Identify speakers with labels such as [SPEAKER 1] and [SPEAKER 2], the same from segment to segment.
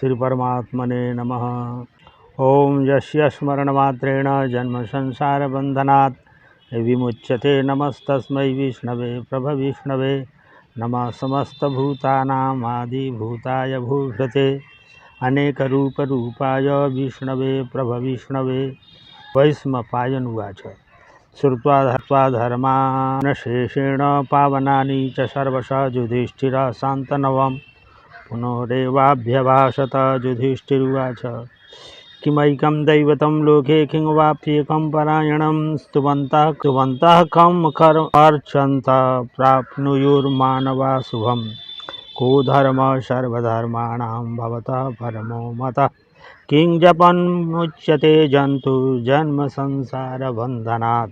[SPEAKER 1] श्री परमात्मने नमः। ओम यस्य स्मरणमात्रेण जन्म संसार बंधनात् विमुच्यते नमस्तस्मै विष्णवे प्रभविष्णवे नमः। समस्तभूतानां आदिभूताय भूभृते अनेकरूपरूपाय विष्णवे प्रभविष्णवे। वैष्णपायन उवाच। श्रुत्वा धर्मान् शेषेण पावनानि च सर्वशः युधिष्ठिरः शान्तनवम् पुनरेवाभ्यभाषत। युधिष्ठिरुवाच किमैकं दैवतं लोके किं वाप्येकं परायणं स्तुवन्तः कं कर्मर्चन्तः प्राप्नुयुर्मानवा शुभं। को धर्मः सर्वधर्माणां भवतः परमो मतः किं जपन्मुच्यते जन्तुर्जन्म संसारबन्धनात्।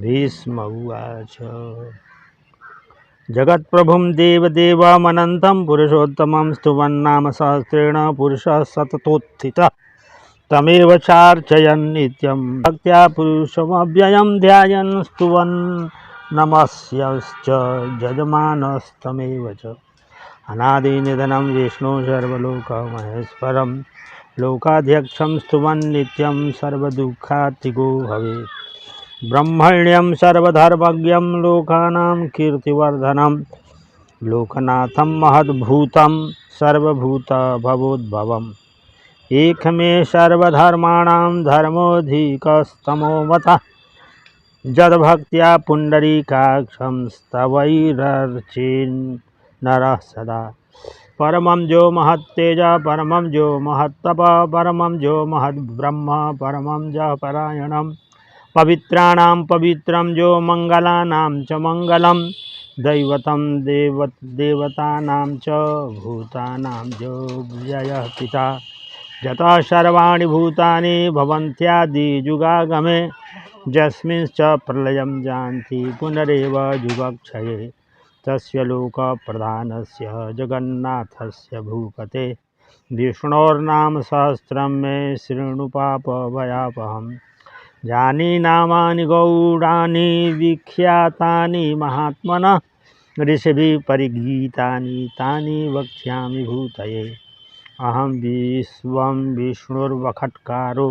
[SPEAKER 1] भीष्म उवाच जगत्प्रभुं देवदेवमनन्तं पुरुषोत्तमं स्तुवन्नाम सहस्रेण पुरुषः सततोत्थितः तमेव चार्चयन् नित्यं भक्त्या पुरुषमव्ययं ध्यायन् स्तुवन् नमस्यश्च यजमानस्तमेव च। अनादिनिधनं विष्णु सर्वलोकमहेश्वरं लोकाध्यक्षं स्तुवन् नित्यं सर्वदुःखात्तिको भवेत्। ब्रह्मण्यं सर्वधर्मज्ञं लोकानां कीर्तिवर्धनं लोकनाथं महद्भूतं सर्वभूतभवोद्भवम्। एकमे सर्वधर्माणां धर्मोऽधिकस्तमो मतः यद्भक्त्या पुण्डरीकाक्षं स्तवैरर्चेन्नरः सदा। परमं जो महत्तेज परमं जो महत्तप परमं जो महद्ब्रह्म परमं जः परायणम्। पवित्राणां पवित्रं जो मंगलानां च मंगलम दैवतं देवतानां च भूतानां जो व्ययः पिता। यतः सर्वाणि भूतानि भवन्त्यादिजुगागमे यस्मिंश्च प्रलयं जानति पुनरेव जुगक्षये। तस्य लोकप्रधानस्य जगन्नाथस्य भूपते विष्णोर्नाम सहस्रं मे शृणु पापभयापहम्। जानी नामानि गौडानि विख्यातानि महात्मनः ऋषिभिः परिगीतानि तानि वक्ष्यामि भूतये। अहं विश्वं विष्णुर्वखट्कारो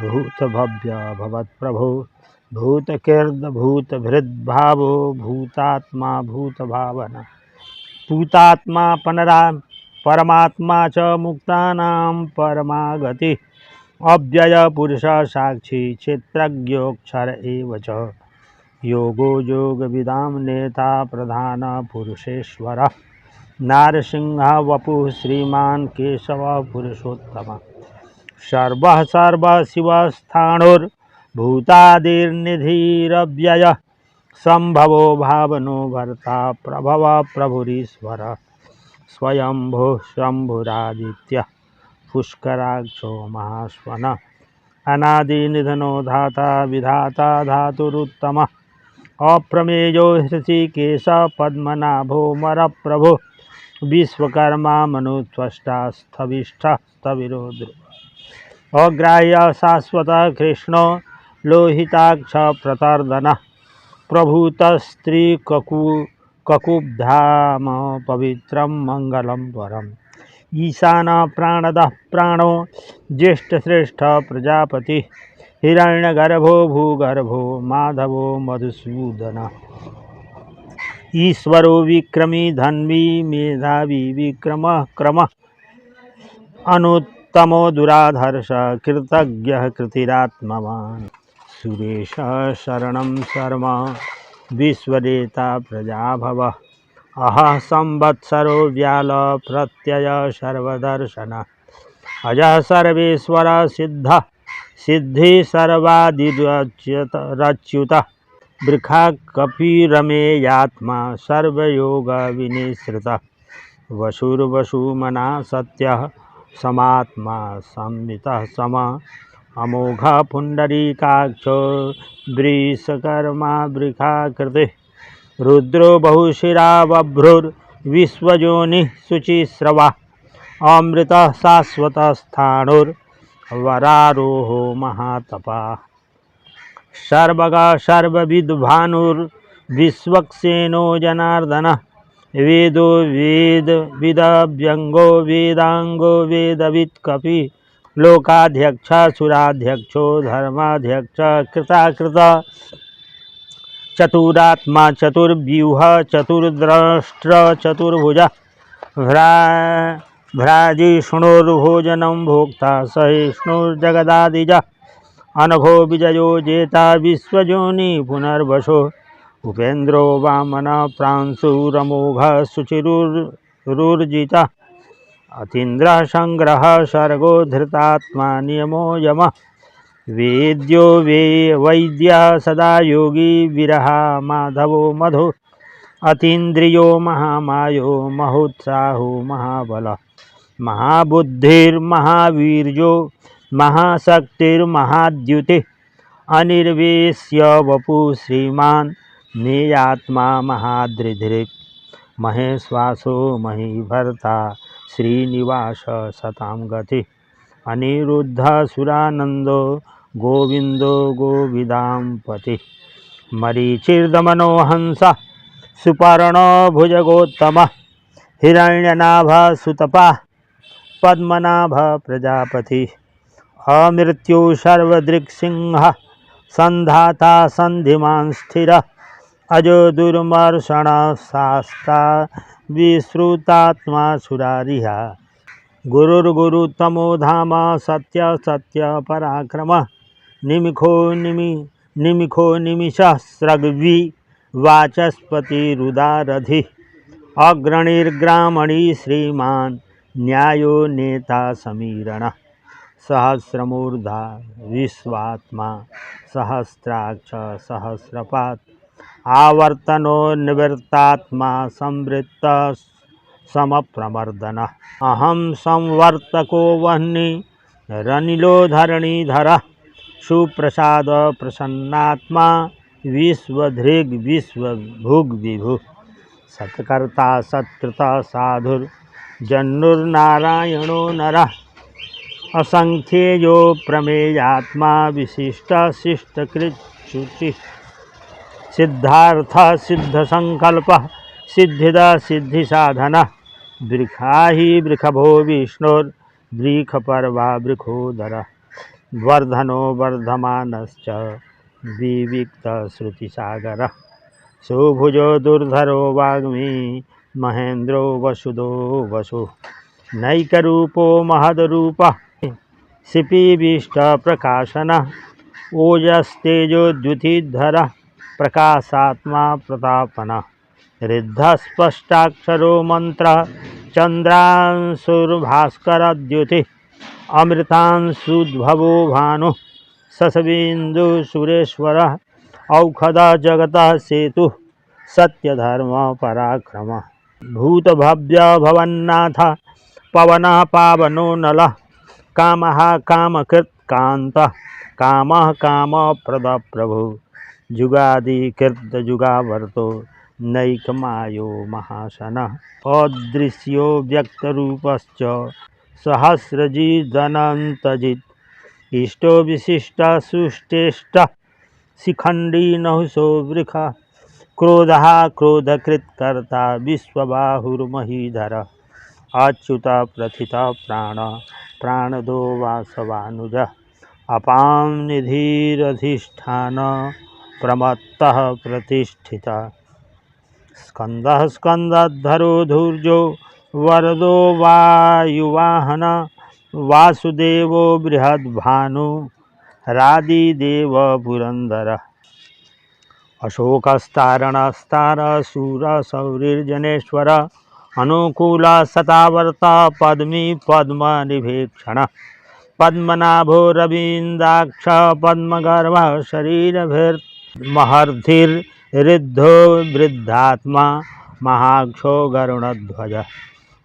[SPEAKER 1] भूतभव्य भवत्प्रभो भूतकृद्भूतभृद्भावो भूतात्मा भूतभावना भूतात्मा परमात्मा च मुक्तानां परमागतिः। अव्यय पुरुष साक्षी क्षेत्रज्ञोक्षर एव च। योगो योगविदां नेता प्रधान पुरुषेश्वरः नारसिंहः वपुः श्रीमान् केशवः पुरुषोत्तमः। सर्वः सर्वशिवस्थाणुर्भूतादिर्निधिरव्ययः सम्भवो भावनो भर्ता प्रभव प्रभुरीश्वरः। स्वयंभुः शम्भुरादित्यः पुष्कराक्षो महाश्वनः अनादिनिधनो धाता विधाता धातुरुत्तमः। अप्रमेयो हृषिकेश पद्मनाभो मरप्रभो विश्वकर्मा मनुत्वष्टा स्थविष्ठः स्थविरो ध्रुवः। अग्राह्य शाश्वत कृष्णो लोहिताक्ष प्रतर्दनः प्रभूतस्त्रीककुब्धाम पवित्रं मंगलं वरम्। ईशान प्राणदः प्राणो ज्येष्ठश्रेष्ठ प्रजापति हिरण्यगर्भो भूगर्भो माधवो मधुसूदनः। ईश्वरो विक्रमी धन्वी मेधावी विक्रमः क्रमः अनुत्तमो दुराधर्ष कृतज्ञः कृतिरात्मवान्। सुरेशः शरणं शर्म विश्वरेता प्रजाभवः अहः संवत्सरो व्याल प्रत्यय सर्वदर्शन। अजः सर्वेश्वर सिद्धः सिद्धि सर्वादिरच्युतः वृखा कपिरमेयात्मा सर्वयोग विनिश्रितः। वसुर्वसुमना सत्यः समात्मा संवितः समः अमोघ पुंडरीकाक्षो वृषकर्मा वृखाकृतिः। रुद्रो बहुशिरा बभ्रुर्विश्वजोनिः शुचिस्रवा अमृतः शाश्वतस्थाणुर्वरारोहो महातपाः। सर्वगा सर्वविद्भानुर्विश्वक्सेनो जनार्दनः वेदो वेद विदव्यंगो वेदांगो वेदवित् कपि लोकाध्यक्ष सुराध्यक्षो धर्माध्यक्ष कृताकृत चतुरात्मा चतुर्व्यूह चतुर्द्रष्ट्र चतुर्भुज भ्राजिष्णुर्भोजनं भोक्ता सहिष्णुर्जगदादिज अनघो विजयो जेता विश्वजोनि पुनर्वसो उपेन्द्रो वामन प्रांशुरमोघ शुचिरुर्जित अतीन्द्र संग्रह सर्गो धृतात्मा नियमो यम वेद्यो वैद्य सदा योगी विरहा माधवो मधु अतीन्द्रियो महामायो महोत्साहो महाबल महाबुद्धिर्महावीर्यो महाशक्तिर्महाद्युति अनिर्वेश्य वपु श्रीमान नेयात्मा महादृधृक् महेश्वासो महीभर्ता श्रीनिवास सतां गति अनिरुद्ध सुरानंदो गोविंदो गोविदां पति मरीचिर्दमनो हंस सुपर्णो भुजगोत्तम हिरण्यनाभ सुतपा पद्मनाभ प्रजापति अमृत्यु सर्वदृक्सिंह संधाता संधिमान् स्थिर अजो दुर्मर्षण शास्ता विश्रुतात्मा सुरारिहा गुरुर्गुरुतमो धाम सत्य सत्य पराक्रम निमिखो निमिष स्रग्वी वाचस्पतिरुदारधि अग्रणिर्ग्रामणी श्रीमान न्यायो नेता समीरण सहस्रमूर्धा विश्वात्मा सहस्राक्ष सहस्रपात् आवर्तनो निवृत्तात्मा संवृत्त समप्रमर्दन अहम संवर्तको वह्नि रनिलो धरणीधर सुप्रसाद प्रसन्नात्मा विश्वधृग् विश्वभुग् विभु सत्कर्ता सत्कृता साधुर् जन्नुर्नारायणो नरः असंख्येयो प्रमेयात्मा विशिष्ट शिष्टकृत् शुचिः सिद्धार्थ सिद्ध संकल्प सिद्धिदा सिद्धि साधन वृखा ही वृखभो विष्णुर्वृखपर्वा वृखोदर वर्धनो वर्धमानश्च विविक्त श्रुतिसागर सुभुजो दुर्धरो वाग्मी महेन्द्रो वसुदो वसु नैकरूपो महद्रूप शिपीभीष्ट प्रकाशन ओजस्तेजोद्युतिधर प्रकाशात्मा प्रतापन रिद्धस्पष्टाक्षरो मंत्र चंद्रांशुर्भास्करद्युति अमृतांशुद्भवो भानु शशबिंदु सुरेश्वर औखद जगत सेतु सत्यधर्म पराक्रम भूतभव्य भवन्नाथ पवन पावनो नल कामः कामकृत् कांत कामः कामप्रद प्रभु जुगादिकृत जुगावर्तो नैकमायो महासन अदृश्यो व्यक्तरूपश्च सहस्रजिदनन्तजित् इष्टो विशिष्ट सुष्टेष्ट शिखंडी नहुषो वृख क्रोधः क्रोधकृत्कर्ता विश्वबाहुर्महीधर अच्युत प्रथित प्राण प्राणदो वासवानुज अपां निधिरधिष्ठान प्रमत्तः प्रतिष्ठित स्कंदः स्कंदधरो धूर्जो वरदो वायुवाहन वासुदेवो बृहद्भानु रादिदेव पुरंदर अशोकस्तारणस्तार शूर शौरिर्जनेश्वर अनुकूल सतावर्त पद्मी पद्म निभीक्षण पद्मनाभो रवीन्द्राक्ष पद्मगर्भ शरीरभिर्महर्धिर्ऋद्धो वृद्धात्मा महाक्षो गरुणध्वज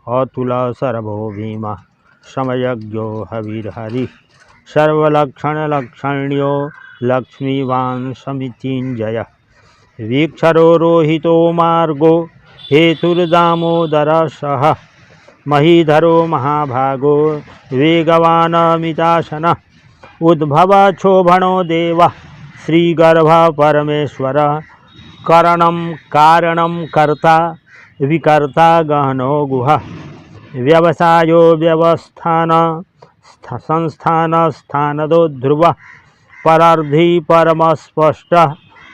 [SPEAKER 1] अतुल सर्वो भीम समयज्ञो हविर्हरि सर्वलक्षणलक्षण्यो लक्ष्मीवान् समितिञ्जय वीक्षरो रोहितो मार्गो हेतुर्दामोदर सह महीधरो महाभागो वेगवानमिताशन उद्भव क्षोभणो देव श्रीगर्भ परमेश्वर करणं कारणं कर्ता विकर्ता गहनो गुहा व्यवसायो व्यवस्थान संस्थान स्थानदो ध्रुव परार्धी परमस्पष्ट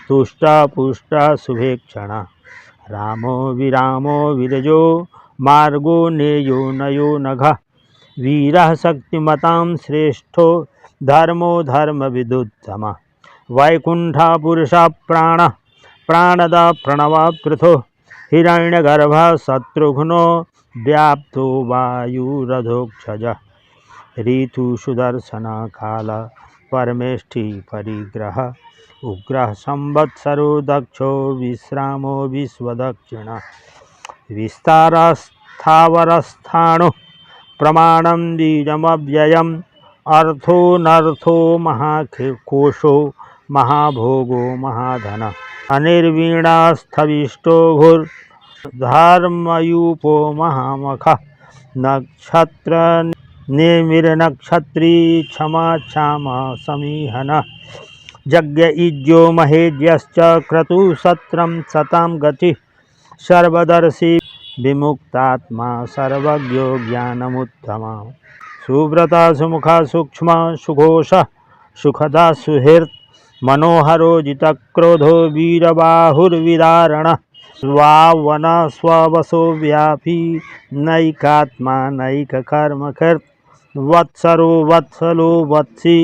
[SPEAKER 1] तुष्ट पुष्ट शुभेक्षण रामो विरामो विरजो मार्गो नेयो नयो नघ वीरः शक्तिमतां श्रेष्ठो धर्मो धर्मविदुत्तम वैकुंठ पुरुष प्राण प्राणद प्रणव पृथो हिरण्यगर्भ शत्रुघ्नो व्याप्तो वायुरधोक्षज ऋतु सुदर्शन काल परमेष्ठि परिग्रह उग्रः संवत्सरो दक्षो विश्रामो विश्वदक्षिण विस्तारस्थावरस्थाणु प्रमाणं बीजमव्ययम् अर्थोऽनर्थो महाकोशो महाभोगो महाधन अनिर्वीणास्थविष्टो भूर्धर्मयूपो महामख नक्षत्र नेमिर्नक्षत्री क्षमा क्षाम समीहन यज्ञ इज्यो महेज्यश्च क्रतुसत्रं सतां गति सर्वदर्शी विमुक्तात्मा सर्वज्ञो ज्ञानमुत्तमा सुव्रता सुमुखा सूक्ष्म सुघोष सुखदा सुहृत् मनोहरो जितक्रोधो वीरबाहुर्विदारण स्वावन स्ववसो व्यापी नैकात्मा नैककर्मकृत् वत्सरो वत्सलो वत्सी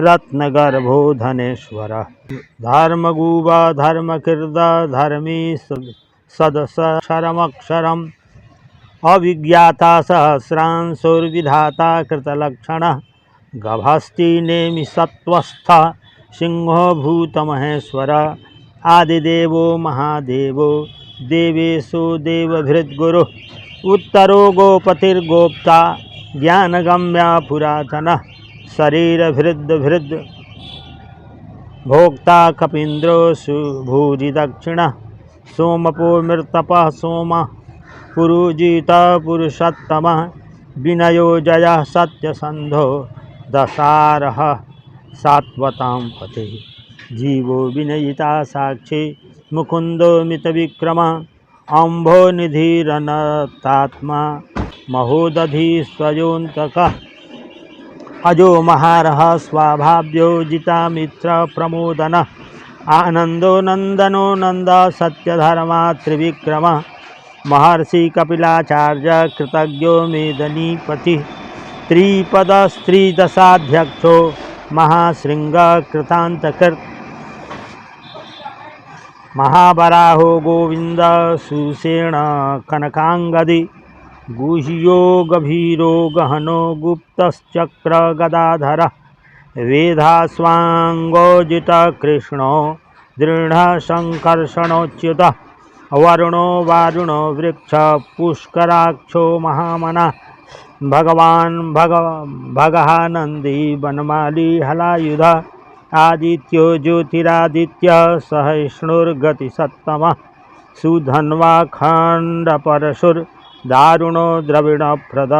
[SPEAKER 1] रत्नगर्भो धनेश्वर धर्मगुवा धर्मकृद धर्मी सदसरमक्षरम् अविज्ञाता सहस्रांशोर्विधाता कृतलक्षण गभस्ति नेमि सत्वस्थ सिंहो भूतमहेश्वर आदिदेवो महादेवो देवेशो देवभृद्गुरु उत्तरो गोपतिर्गोप्ता ज्ञानगम्या पुरातन शरीरभृद् भोक्ता कपीन्द्रो सुभूरि दक्षिण सोमपो मृतपः सोम पुरुजित पुरुषोत्तम विनयो जयः सत्यसंधो दशारः सात्वतां पते जीवो विनयिता साक्षी मुकुंदो मितविक्रम अम्भो निधिरनतात्मा महोदधि स्वयोन्तक अजो महारः स्वाभाव्यो जितामित्र प्रमोदन आनंदो नंदनो नंद सत्यधर्मा त्रिविक्रम महर्षि कपिलाचार्य कृतज्ञो मेदनीपति त्रिपद स्त्रीदशाध्यक्षो महाशृंग कृतांतकृत महाबराहो गोविंद सुषेण कनकांगदि गुह्यो गभीरो गहनो गुप्तश्चक्र गदाधर वेधास्वांगोजित कृष्णो दृढ़ संकर्षणोच्युत वरुणो वारुणो वृक्ष पुष्कराक्षो महामना भगवान् भगहानंदी वनमाली हलायुध आदित्यो ज्योतिरादित्य सहिष्णुर्गतिसत्तम सुधन्वा खंडपरशुर दारुणो द्रविणप्रद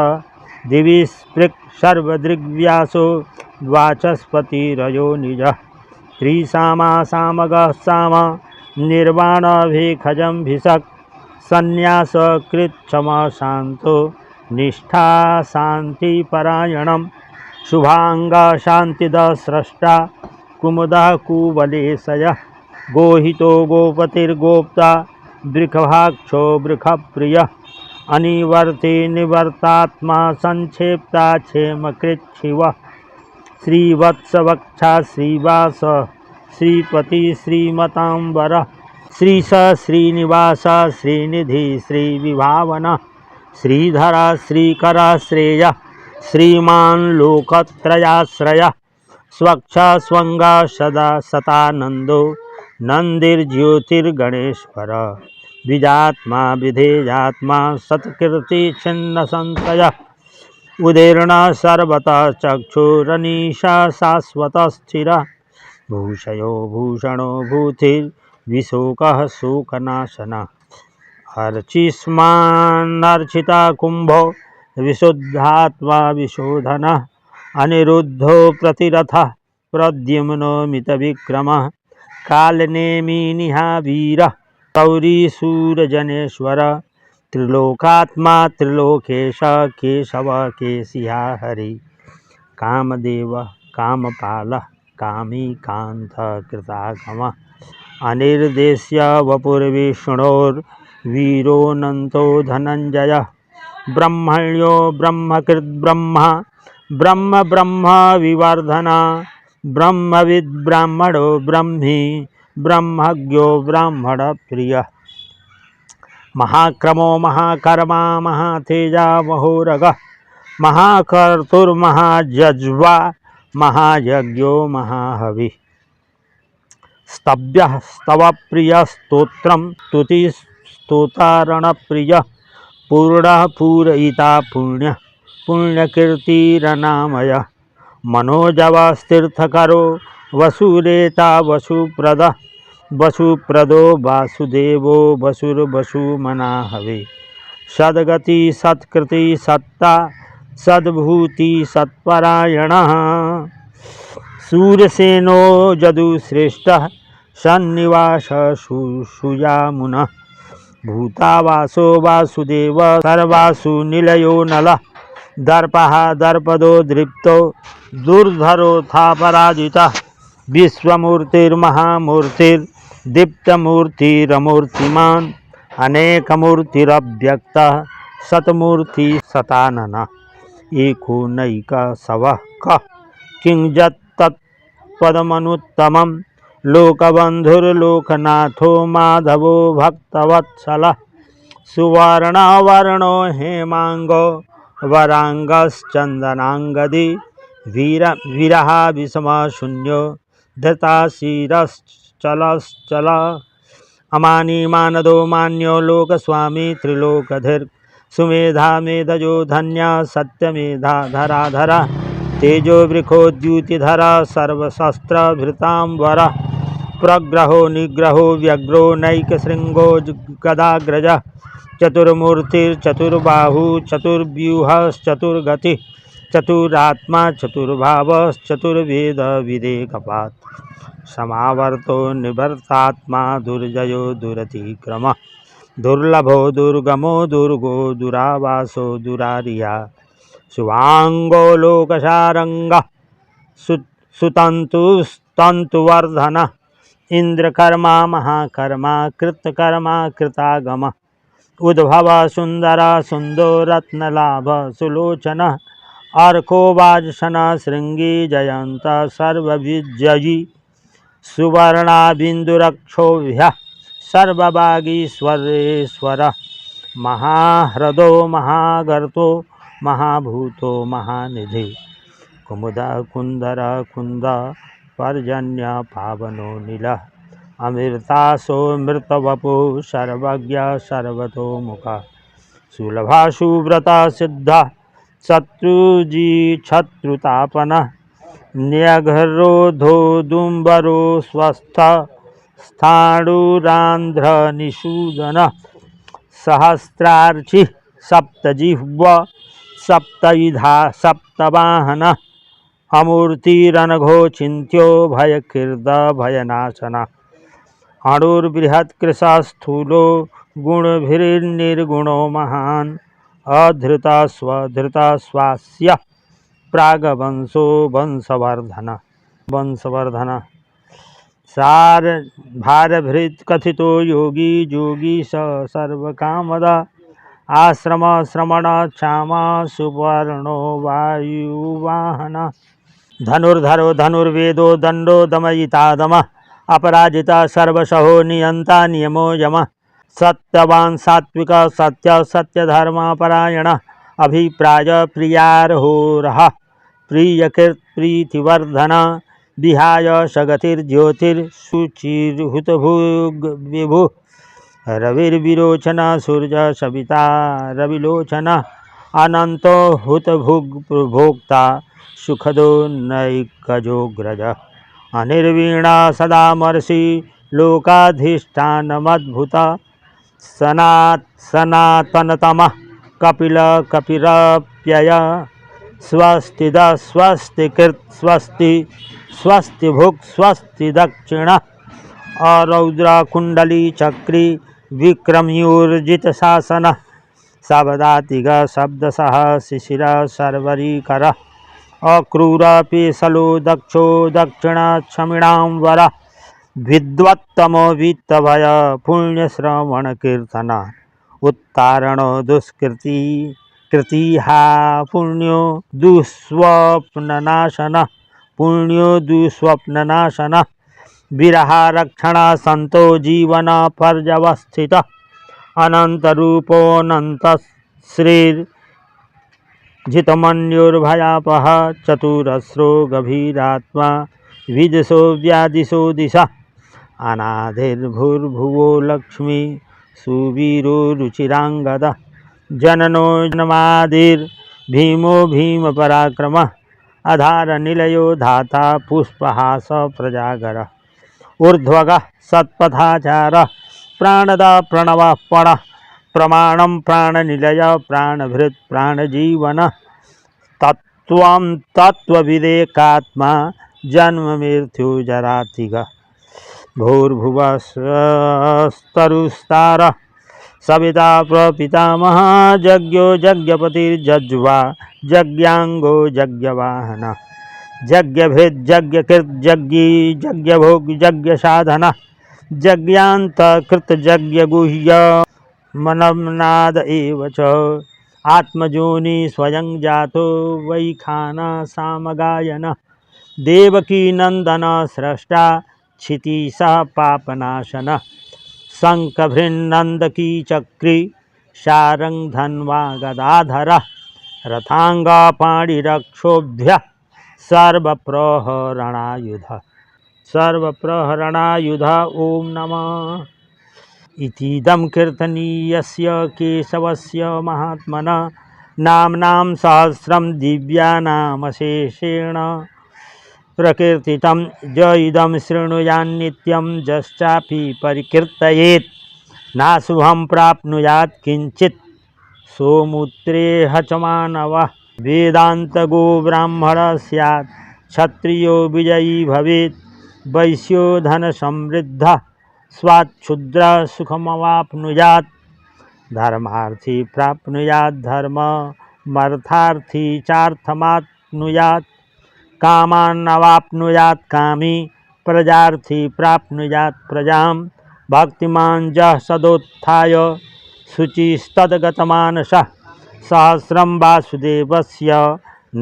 [SPEAKER 1] दिविस्पृक् सर्वदृग्व्यासो वाचस्पतिरयो निज त्रिसामा सामगः साम निर्वाणभिखजं भिषक् संन्यास कृच्छम शांतो निष्ठा शांतिपरायणं शुभांग शांतिद स्रष्टा कुमुदः कुवलेशय गोहितो गोपतिर्गोप्ता वृषभाक्षो वृषप्रिय अनिवर्ते निवर्तात्मा संक्षेप्ता क्षेमकृच्छिव श्रीवत्सवक्षा श्रीवास श्रीपति श्रीमतांबर श्रीश श्रीनिवास श्रीनिधि श्रीविभावन श्रीधरा श्रीकरा श्रेय श्रीमान् लोकत्रयाश्रय स्वच्छ स्वंग सदा सतानंदो नंदिर्ज्योतिर्गणेश्वर विजात्मा विधेयात्मा सत्कीर्ति छिन्न संशय उदीर्ण सर्वतः चक्षुरनीशा शाश्वत स्थिर भूषयो भूषणो भूतिर्विशोकः शोकनाशन अर्चिष्मान्नर्चिता कुंभो विशुद्धात्मा विशोधन अनिरुद्धो प्रतिरथ प्रद्युम्नो मितविक्रमः कालनेमि निहावीर तौरीशूरजनेश्वर त्रिलोकात्मा त्रिलोकेश केशव केशिया हरि कामदेव कामपाल कामी कांत कृतागम अनिर्देश्य वपुर्विष्णोर्वीरोऽनन्तो धनञ्जय ब्रह्मण्यो ब्रह्मकृत् ब्रह्मा ब्रह्म ब्रह्म विवर्धना ब्रह्मविद् ब्राह्मणो ब्रह्मी ब्रह्मज्ञो ब्राह्मण प्रिय महाक्रमो महाकर्मा महातेजा महोरग महाकर्तुर्महाजज्वा महायज्ञो महाहवि स्तव्यः स्तवप्रिय स्तोत्रं स्तुति स्तोतारणप्रिय पूर्णः पूरयिता पुण्य पुण्यकीर्तिरनामय मनोजवस्तीर्थकरो वसुरेता वसुप्रद वसुप्रदो वासुदेवो वसुर्वसुमनाहवे सद्गति सत्कृति सत्ता सद्भूति सत्परायणः सूर्यसेनो जदुश्रेष्ठः सन्निवास सुयामुनः भूतावासो वासुदेव सर्वासु निलयो नलः दर्पः दर्पदो दृप्तो दुर्धरोऽथा पराजितः विश्वमूर्तिर्महामूर्तिर्दीप्तमूर्तिरमूर्तिमान् अनेकमूर्तिरव्यक्तः सतमूर्ति सताननः एको नैकसवः कः किंजत्तत्पदमनुत्तमं लोकबन्धुर्लोकनाथो माधवो भक्तवत्सलः सुवर्णवर्णो हेमांगो वरांगश्चंदनांगदी वीरहा विषमशून्यो धृताशीरश्चलश्चल अमानी मानदो मान्यो लोकस्वामी त्रिलोकधीर् सुमेधा मेधजो धन्या सत्यमेधा धराधरा तेजो वृखोद्युतिधर सर्वशस्त्रभृतांबर प्रग्रहो निग्रहो व्यग्रो नैकशृंगो गदाग्रज चतुर्मूर्तिर्चतुर्बाहु चतुर्व्यूहश्चतुर्गति चतुरात्मा चतुर्भावश्चतुर्वेद विदेकपात् समावर्तो निवर्तात्मा दुर्जयो दुरतिक्रमः दुर्लभो दुर्गमो दुर्गो दुरावासो दुरारिया शुभांगो लोकशारंगः सुतंतुस्तंतुवर्धनः इंद्रकर्मा महाकर्मा कृतकर्मा कृतागम उद्भव सुंदर सुंदो रत्नलाभ सुलोचन अर्को वाजसन श्रृंगी जयंत सर्वविजयी सुवर्णाबिंदुरक्षोभ्य सर्वभागीश्वरेश्वर महाह्रदो महागर्तो महाभूतो महानिधि कुमुदा कुंदर कुंद पर्जन्य पावनो नील अमृतासो मृतवपु सर्वज्ञ सर्वतोमुख सुलभा सुव्रता सिद्ध शत्रुजी शत्रुतापन न्यघरोधो दुंबरो स्वस्थ स्थाणुरांध्र निषूदन सहस्रार्चि सप्तजिह्व सप्तविधा सप्तवाहन अमूर्तिरनघो चिन्त्यो भयकृद भयनाशन अणुर्बृहत्कृशः स्थूलो गुणभिर्निर्गुणो महान् अधृतस्वधृतस्वास्य प्रागवंशो वंशवर्धन सार भारभृत कथितो योगी जोगी स सर्वकामद आश्रम श्रमण क्षमा सुवर्णो वायुवाहन धनुर्धरो धनुर्वेदो दंडो दमयिता दम अपराजिता सर्वसहो नियंता नियमो यम सत्यवान सात्विक सत्य सत्यधर्मपरायण अभिप्राय प्रियार्होरः प्रियकृत प्रीतिवर्धन विहाय सगतिर्ज्योतिर्शुचिर्हुतभुग विभु रविर्विरोचन सूर्य सविता रविलोचन अनंतो हुतभुग भोक्ता सुखदो नैकजोग्रज अनिर्वीणा सदा मर्षि लोकाधिष्ठानमद्भुत सनातनतमः कपिल कपिरप्यय स्वस्तिद स्वस्तिकृत स्वस्ति स्वस्ति भुक् स्वस्ति दक्षिण अरौद्र कुंडली चक्री विक्रम्यूर्जित शासन शब्दातिग शब्दसः शिशिर सर्वरीकर अक्रूरपि सलो दक्षो दक्षिणक्षमिणां वर विद्वत्तमो वित्तभय पुण्यश्रवण कीर्तन उत्तारणो दुष्कृति कृतिहा पुण्यो दुःस्वप्ननाशन पुण्यो दुःस्वप्ननाशन विरहारक्षण संतो जीवन पर्यवस्थित अनंतरूपोऽनंत श्रीर्जितमन्युर्भयापः चतुरस्रो गभीरात्मा विदिशो व्यादिशो दिशा अनादिर्भुर्भुवो लक्ष्मी सुवीरो रुचिरांगद जननो जन्मादिर्भीमो भीमपराक्रमः आधारनिलयो धाता पुष्पहास प्रजागर ऊर्ध्वगः सत्पथाचारः प्राणद प्रणवः पणः प्रमाणं प्राणनिलय प्राणभृत् प्राणजीवन तत्त्वं तत्त्वविदेकात्मा जन्म मृत्यु जरातिग भूर्भुवस्स्तरुस्तारः सविता प्रपितामह यज्ञो यज्ञपतिर्जज्वा यज्ञांगो यज्ञवाहन यज्ञभृत् यज्ञकृत् यज्ञी यज्ञभोग यज्ञसाधन यज्ञान्तकृत यज्ञगुह्य मनमनाद एव च आत्मजोनि स्वयं जातो वैखाना सामगायन देवकी नंदन स्रष्टा क्षितिशः पापनाशन शंखभृन्नंदकी चक्री शारंग धन्वा गदाधर रथांगा पाणिरक्षोभ्य सर्वप्रहरणायुध ओम नमः। इतीदं कीर्तनीयस्य केशवस्य महात्मना नाम्नां सहस्रं दिव्यानामशेषेण प्रकीर्तितं ज इदं शृणुयान्नित्यं यश्चापि परिकीर्तयेत् नाशुभं प्राप्नुयात् किंचित् सोमुत्रेह च मानवः वेदान्तगो ब्राह्मणः स्यात् क्षत्रियो विजयी भवेत् वैश्यो धनसमृद्धः स्वाच्छुद्रः सुखमवाप्नुयात् धर्मार्थी प्राप्नुयात् धर्ममर्थार्थी चार्थमाप्नुयात् कामान्नवाप्नुयात् कामी प्रजार्थी प्राप्नुयात् प्रजां भक्तिमान् जः सदोत्थाय शुचिस्तद्गतमानसः सहस्रं वासुदेवस्य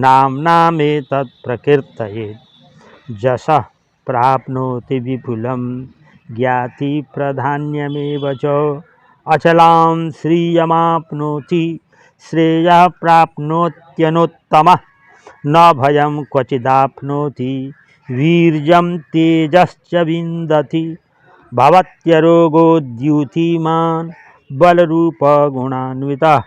[SPEAKER 1] नाम्नामेतत् प्रकीर्तयेत् यशः प्राप्नोति विपुलं ज्ञाति प्राधान्यमेव च अचलां श्रियमाप्नोति श्रेयः प्राप्नोत्यनोत्तमः न भयं क्वचिदाप्नोति वीर्यं तेजश्च विन्दति भवत्यरोगोद्युतिमान् बलरूपगुणान्वितः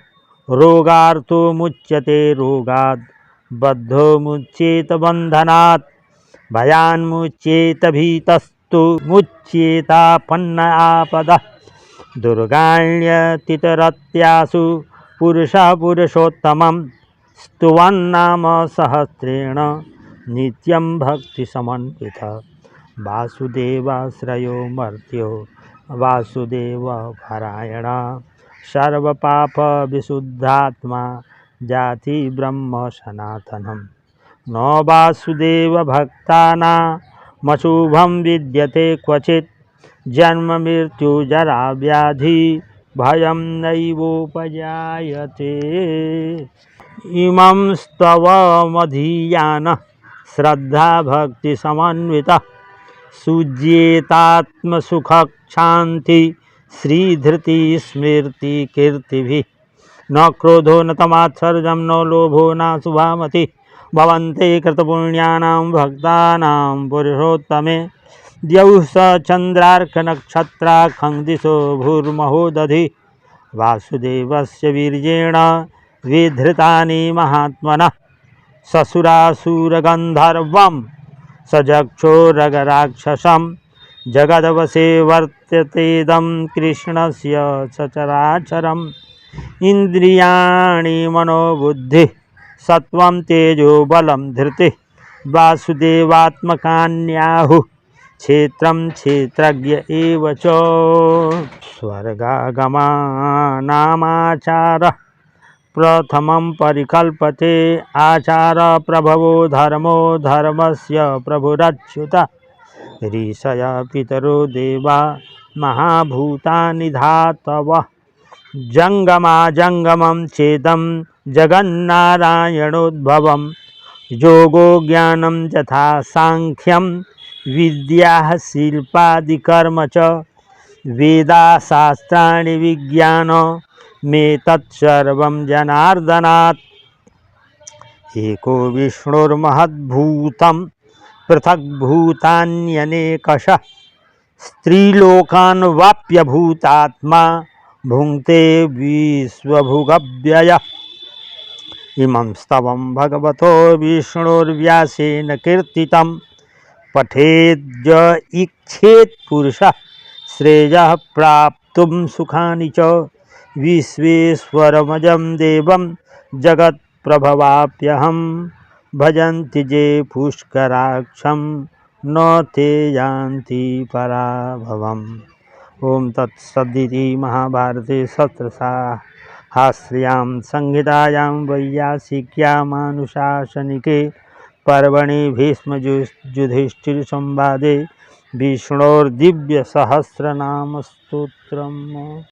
[SPEAKER 1] रोगार्तो मुच्यते रोगात् बद्धो मुच्येत बन्धनात् भयान्मुच्येत भीतस्तु मुच्येतापन्न आपदः दुर्गाण्यतितरत्यासु पुरुषः पुरुषोत्तमं स्तुवन्नाम सहस्रेण नित्यं भक्तिसमन्वितः वासुदेवाश्रयो मर्त्यो वासुदेवपरायण सर्वपापविशुद्धात्मा जाति ब्रह्म सनातनं न वासुदेवभक्तानामशुभं विद्यते क्वचित् जन्म मृत्यु जरा व्याधि भयं नैवोपजायते इमं स्तवमधीयानः श्रद्धा भक्ति समन्वितः सुज्येतात्मसुखक्षान्ति श्रीधृति स्मृति कीर्तिभिः न क्रोधो न तमात्सर्जं न लोभो न शुभामति भवन्ते कृतपुण्यानां भक्तानां पुरुषोत्तमे द्यौः स चन्द्रार्कनक्षत्राखं दिशो भूर्महो दधि वासुदेवस्य वीर्येण विधृतानि महात्मनः ससुरासुरगन्धर्वं सजक्षोरगराक्षसं जगदवसे वर्ततेदं कृष्णस्य सचराचरम् इन्द्रियाणि मनोबुद्धिः सत्वं तेजो बलं धृतिः वासुदेवात्मकान्याहुः क्षेत्रं क्षेत्रज्ञ एव च स्वर्गागमनामाचारः प्रथमं परिकल्पते आचार प्रभवो धर्मो धर्मस्य प्रभुरच्युत ऋषय पितरो देवा महाभूतानि धातवः जंगमा जंगमं चेदं जगन्नारायणोद्भवं योगो ज्ञानं यथा सांख्यं विद्या शिल्पादिकर्म च वेदा शास्त्राणि विज्ञान मे तत्सर्वं जनार्दनात् एको विष्णुर्महद्भूतं पृथग्भूतान्यनेकशः स्त्रीलोकान् वाप्य भूतात्मा भुङ्क्ते विश्वभुगव्ययः इमं स्तवं भगवतो विष्णुर्व्यासेन कीर्तितं पठेद्य इच्छेत् पुरुषः श्रेयः प्राप्तुं सुखानि च विश्वेश्वरमजं देवं जगत्प्रभवाप्यहं भजन्ति ये पुष्कराक्षं न ते यान्ति पराभवम्। ओम तत्सदिति महाभारते सत्रसाहस्र्यां संहितायां वैयासिक्यामानुशासनिके पर्वणि भीष्मयुधिष्ठिरसंवादे विष्णोर्दिव्यसहस्रनामस्तोत्रम्।